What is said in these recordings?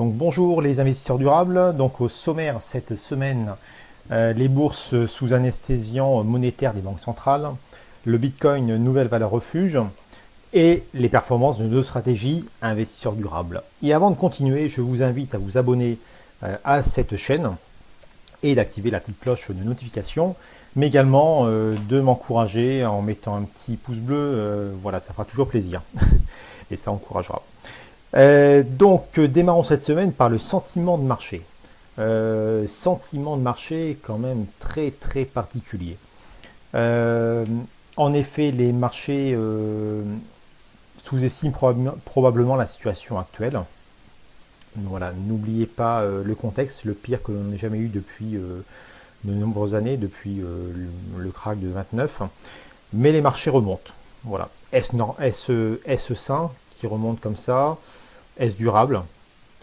Donc bonjour les investisseurs durables. Donc au sommaire cette semaine, les bourses sous anesthésiant monétaire des banques centrales, le Bitcoin nouvelle valeur refuge et les performances de nos stratégies investisseurs durables. Et avant de continuer, je vous invite à vous abonner à cette chaîne et d'activer la petite cloche de notification, mais également de m'encourager en mettant un petit pouce bleu. Voilà, ça fera toujours plaisir et ça encouragera. Démarrons cette semaine par le sentiment de marché. Sentiment de marché quand même très très particulier. En effet, les marchés sous-estiment probablement la situation actuelle. Voilà, n'oubliez pas le contexte, le pire que l'on n'ait jamais eu depuis de nombreuses années, depuis le krach de 29. Mais les marchés remontent. Voilà. Est-ce sain qui remonte comme ça? Est-ce durable?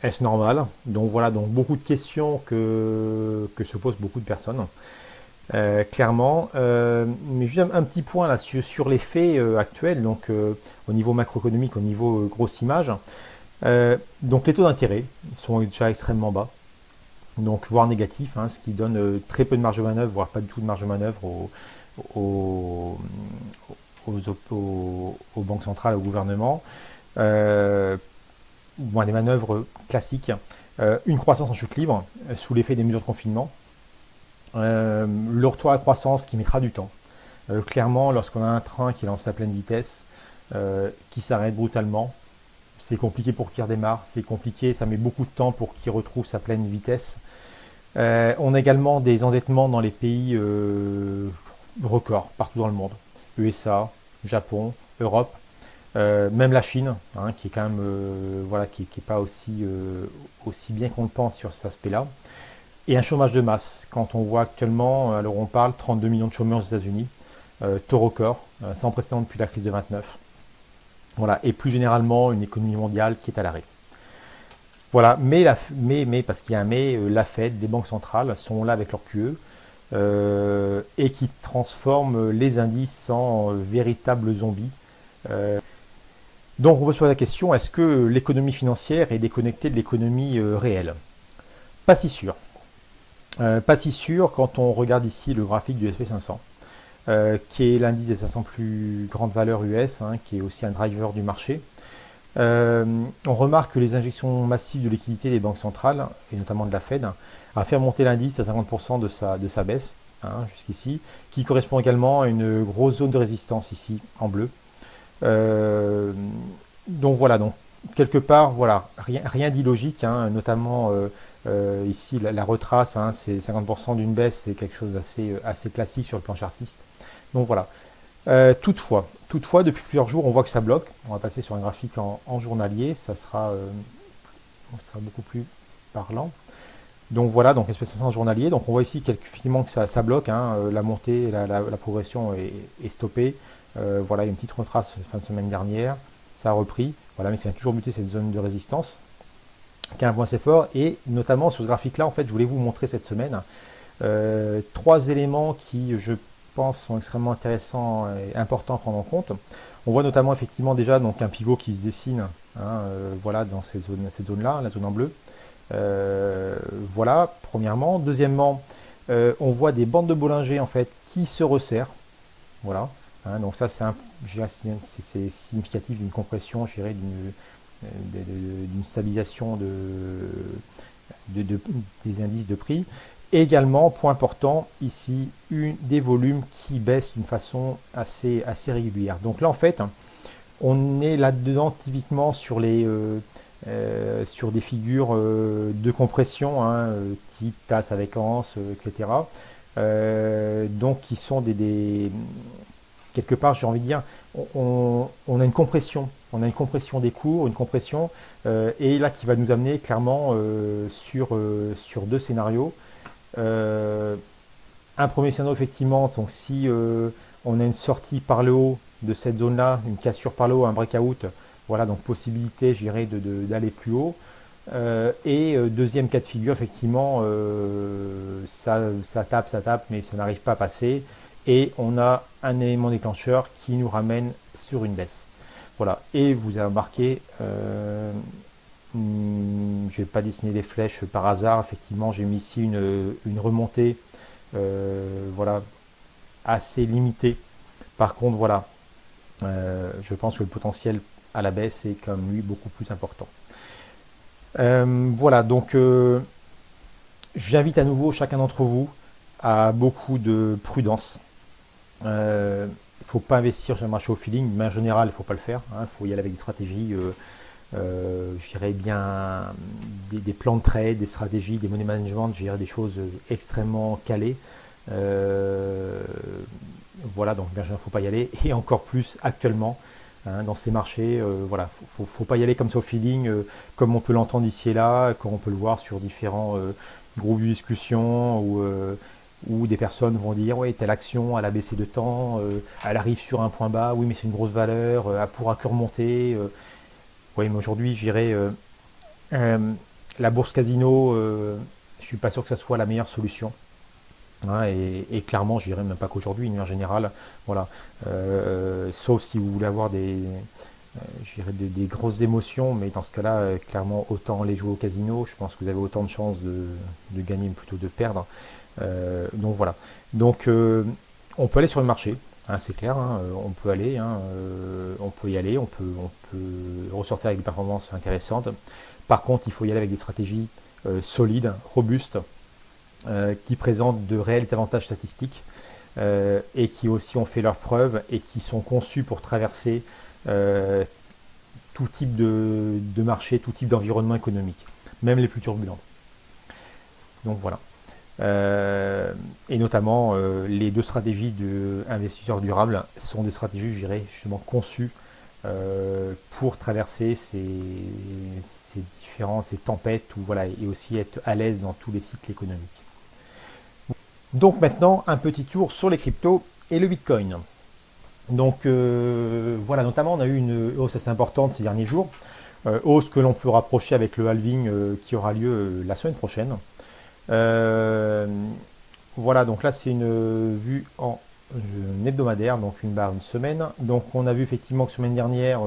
Est-ce normal? Donc voilà, donc beaucoup de questions que se posent beaucoup de personnes. Clairement. Mais juste un petit point là sur les faits actuels, donc au niveau macroéconomique, au niveau grosse image. Donc les taux d'intérêt sont déjà extrêmement bas, donc voire négatifs, hein, ce qui donne très peu de marge de manœuvre, voire pas du tout de marge de manœuvre aux, aux banques centrales, au gouvernement. Des manœuvres classiques. Une croissance en chute libre sous l'effet des mesures de confinement. Le retour à la croissance qui mettra du temps. Clairement, lorsqu'on a un train qui lance à pleine vitesse, qui s'arrête brutalement, c'est compliqué pour qu'il redémarre, c'est compliqué, ça met beaucoup de temps pour qu'il retrouve sa pleine vitesse. On a également des endettements dans les pays records, partout dans le monde. USA, Japon, Europe, même la Chine, hein, qui est quand même qui est pas aussi bien qu'on le pense sur cet aspect-là. Et un chômage de masse. Quand on voit actuellement, alors on parle 32 millions de chômeurs aux États-Unis, taux record, sans précédent depuis la crise de 29. Voilà, et plus généralement une économie mondiale qui est à l'arrêt. Voilà, mais parce qu'il y a un mais, la Fed, les banques centrales sont là avec leur QE et qui transforment les indices en véritables zombies. Donc on peut se poser la question, est-ce que l'économie financière est déconnectée de l'économie réelle? Pas si sûr. Pas si sûr quand on regarde ici le graphique du SP500. Qui est l'indice des 500 plus grandes valeurs US, hein, qui est aussi un driver du marché. On remarque que les injections massives de liquidités des banques centrales, et notamment de la Fed, a fait monter l'indice à 50% de sa baisse, hein, jusqu'ici, qui correspond également à une grosse zone de résistance ici, en bleu. Donc voilà, donc quelque part, voilà, rien d'illogique, hein, notamment ici la retrace, hein, c'est 50% d'une baisse, c'est quelque chose d'assez classique sur le plan chartiste. Donc voilà. Toutefois, depuis plusieurs jours, on voit que ça bloque. On va passer sur un graphique en journalier, ça sera beaucoup plus parlant. Donc voilà, donc espèce 500 journalier. Donc on voit ici effectivement que ça bloque, hein, la montée, la progression est stoppée. Voilà, une petite retrace fin de semaine dernière, ça a repris. Voilà, mais ça a toujours buté cette zone de résistance, qui est un point assez fort. Et notamment sur ce graphique-là, en fait, je voulais vous montrer cette semaine trois éléments qui, je pense, sont extrêmement intéressants et importants à prendre en compte. On voit notamment effectivement déjà donc un pivot qui se dessine, hein, voilà, dans cette zone-là, la zone en bleu. Voilà, premièrement. Deuxièmement, on voit des bandes de Bollinger en fait qui se resserrent. Voilà. Hein, donc ça, c'est significatif d'une compression, je dirais, d'une stabilisation des indices de prix. Et également, point important, ici, des volumes qui baissent d'une façon assez régulière. Donc là, en fait, on est là-dedans typiquement sur sur des figures de compression, hein, type tasse avec anse, etc. Donc qui sont quelque part, j'ai envie de dire, on a une compression. On a une compression des cours, une compression, et là qui va nous amener clairement sur deux scénarios. Un premier scénario, effectivement, donc si on a une sortie par le haut de cette zone-là, une cassure par le haut, un breakout, voilà, donc possibilité, je dirais, d'aller plus haut. Deuxième cas de figure, effectivement, ça tape, mais ça n'arrive pas à passer. Et on a un élément déclencheur qui nous ramène sur une baisse. Voilà, et vous avez remarqué, je je ne vais pas dessiner des flèches par hasard. Effectivement, j'ai mis ici une remontée voilà, assez limitée. Par contre, voilà, je pense que le potentiel à la baisse est comme lui beaucoup plus important. Voilà, donc j'invite à nouveau chacun d'entre vous à beaucoup de prudence. Il ne faut pas investir sur le marché au feeling, mais en général, il ne faut pas le faire. Il faut y aller avec des stratégies, je dirais bien des plans de trade, des stratégies, des money management, je dirais des choses extrêmement calées. Voilà, donc bien sûr, il ne faut pas y aller. Et encore plus actuellement, dans ces marchés, voilà, faut pas y aller comme ça au feeling, comme on peut l'entendre ici et là, comme on peut le voir sur différents groupes de discussion où des personnes vont dire oui, telle action elle a baissé de temps, elle arrive sur un point bas, oui mais c'est une grosse valeur, elle pourra que remonter. Oui mais aujourd'hui j'irais la bourse casino, je suis pas sûr que ça soit la meilleure solution. Et clairement, je dirais même pas qu'aujourd'hui, une manière générale, voilà. Sauf si vous voulez avoir des grosses émotions, mais dans ce cas-là, clairement, autant aller jouer au casino. Je pense que vous avez autant de chances de gagner plutôt de perdre. Donc voilà. Donc on peut aller sur le marché, c'est clair. On peut aller, on peut y aller, on peut ressortir avec des performances intéressantes. Par contre, il faut y aller avec des stratégies solides, robustes, qui présentent de réels avantages statistiques et qui aussi ont fait leurs preuves et qui sont conçus pour traverser tout type de marché, tout type d'environnement économique, même les plus turbulents. Donc voilà. Et notamment, les deux stratégies d'investisseurs durables sont des stratégies, je dirais, justement conçues pour traverser ces tempêtes, ou voilà, et aussi être à l'aise dans tous les cycles économiques. Donc maintenant, un petit tour sur les cryptos et le Bitcoin. Donc voilà, notamment on a eu une hausse assez importante ces derniers jours, hausse que l'on peut rapprocher avec le halving qui aura lieu la semaine prochaine. Voilà, donc là c'est une vue en hebdomadaire, donc une barre une semaine. Donc on a vu effectivement que semaine dernière,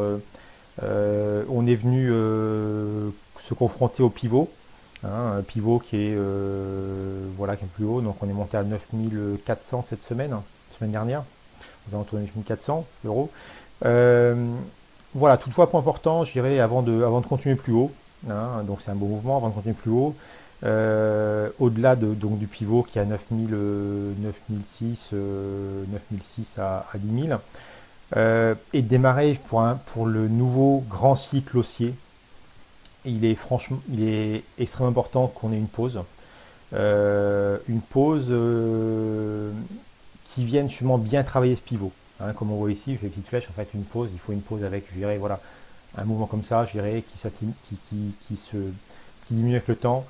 on est venu se confronter au pivot. Un pivot qui est voilà, qui est plus haut, donc on est monté à 9400 cette semaine dernière, aux alentours de 9400 euros. Voilà, toutefois, point important, je dirais, avant de continuer plus haut, donc c'est un bon mouvement, avant de continuer plus haut, au-delà donc, du pivot qui est à 9006 à 10 000, et de démarrer pour le nouveau grand cycle haussier. Il est extrêmement important qu'on ait une pause. Qui vienne justement bien travailler ce pivot. Comme on voit ici, je fais une petite flèche, en fait une pause, il faut une pause avec, je dirais, voilà, un mouvement comme ça, je dirais, qui diminue avec le temps,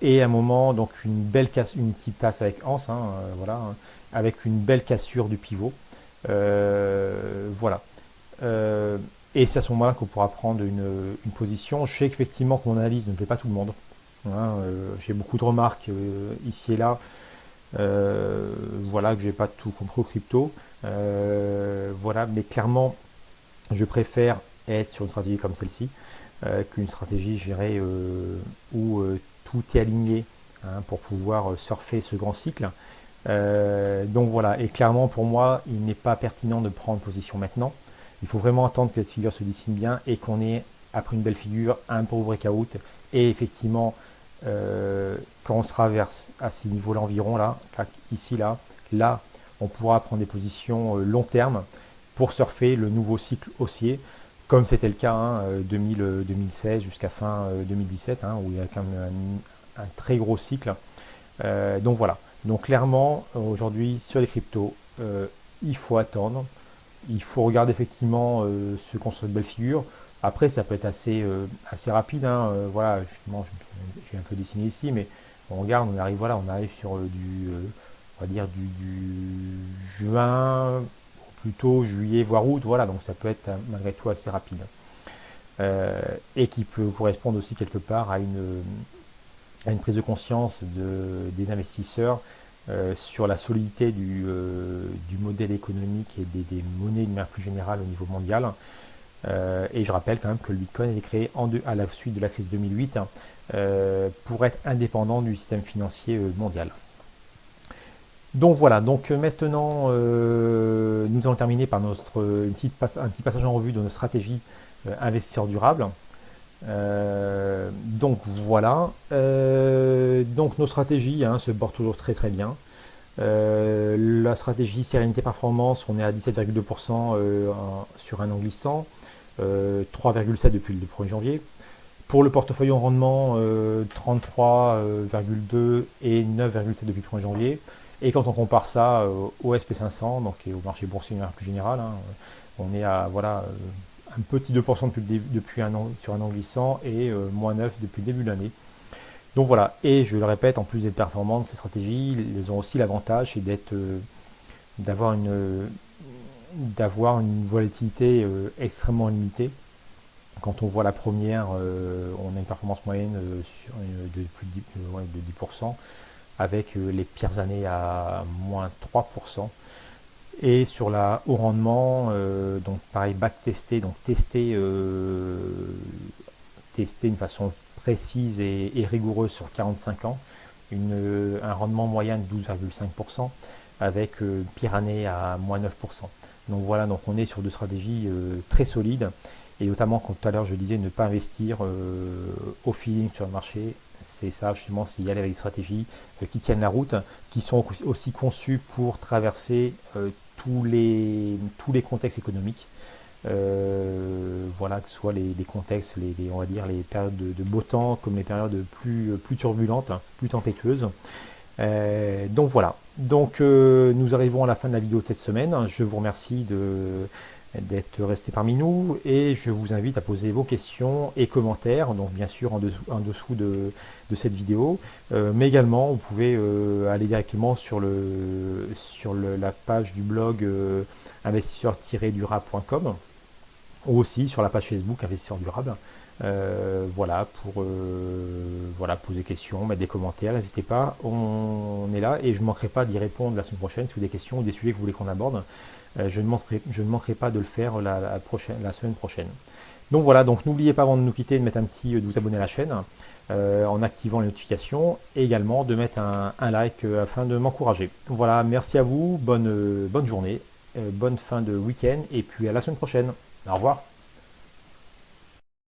et un moment, donc une petite tasse avec anse, voilà, avec une belle cassure du pivot. Voilà. Et c'est à ce moment-là qu'on pourra prendre une position. Je sais qu'effectivement que mon analyse ne plaît pas tout le monde. J'ai beaucoup de remarques ici et là. Voilà, que j'ai pas tout compris au crypto. Voilà, mais clairement, je préfère être sur une stratégie comme celle-ci qu'une stratégie, je dirais, où tout est aligné pour pouvoir surfer ce grand cycle. Donc voilà, et clairement pour moi, il n'est pas pertinent de prendre position maintenant. Il faut vraiment attendre que cette figure se dessine bien et qu'on ait, après une belle figure, un beau breakout. Et effectivement, quand on sera à ces niveaux-là environ, là, ici, là, on pourra prendre des positions long terme pour surfer le nouveau cycle haussier, comme c'était le cas 2016 jusqu'à fin 2017, où il y a quand même un très gros cycle. Donc voilà. Donc clairement, aujourd'hui, sur les cryptos, il faut attendre. Il faut regarder effectivement se construire de belles figures. Après, ça peut être assez rapide. Voilà, justement, j'ai un peu dessiné ici, mais on regarde, on arrive sur on va dire du juin, plutôt juillet, voire août. Voilà, donc ça peut être malgré tout assez rapide. Et qui peut correspondre aussi quelque part à une prise de conscience des investisseurs sur la solidité du modèle économique et des monnaies de manière plus générale au niveau mondial. Et je rappelle quand même que le Bitcoin a été créé à la suite de la crise 2008 pour être indépendant du système financier mondial. Donc voilà, donc maintenant nous allons terminer par un petit passage en revue de nos stratégies investisseurs durables. Donc voilà, donc nos stratégies se portent toujours très très bien. La stratégie sérénité performance, on est à 17,2% sur un an glissant, 3,7 depuis le 1er janvier. Pour le portefeuille en rendement, 33,2 et 9,7 depuis le 1er janvier. Et quand on compare ça au SP500, donc et au marché boursier de manière plus générale, on est à voilà, un petit 2% depuis un an, sur un an glissant et moins 9 depuis le début de l'année. Donc voilà, et je le répète, en plus d'être performantes, ces stratégies, elles ont aussi l'avantage, c'est d'avoir une volatilité extrêmement limitée. Quand on voit la première, on a une performance moyenne de plus de 10%, avec les pires années à moins 3%. Et sur la haut rendement, donc pareil, backtesté, donc testé d'une façon précise et rigoureuse sur 45 ans, un rendement moyen de 12,5%, avec pire année à moins 9%. Donc voilà, donc on est sur deux stratégies très solides, et notamment quand tout à l'heure je disais ne pas investir au feeling sur le marché, c'est ça justement, c'est y aller avec des stratégies qui tiennent la route, qui sont aussi conçues pour traverser tous les contextes économiques. Voilà, que ce soit les contextes, on va dire les périodes de beau temps comme les périodes plus turbulentes, plus tempétueuses. Donc voilà, donc nous arrivons à la fin de la vidéo de cette semaine. Je vous remercie d'être resté parmi nous et je vous invite à poser vos questions et commentaires, donc bien sûr en dessous de cette vidéo, mais également vous pouvez aller directement sur la page du blog investisseur-durable.com ou aussi sur la page Facebook Investisseur Durable. Voilà, pour poser des questions, mettre des commentaires, n'hésitez pas, on est là et je ne manquerai pas d'y répondre la semaine prochaine si vous avez des questions ou des sujets que vous voulez qu'on aborde. Je ne manquerai pas de le faire la semaine prochaine. Donc voilà, donc n'oubliez pas avant de nous quitter de de vous abonner à la chaîne en activant les notifications et également de mettre un like afin de m'encourager. Voilà, merci à vous, bonne journée, bonne fin de week-end et puis à la semaine prochaine. Au revoir.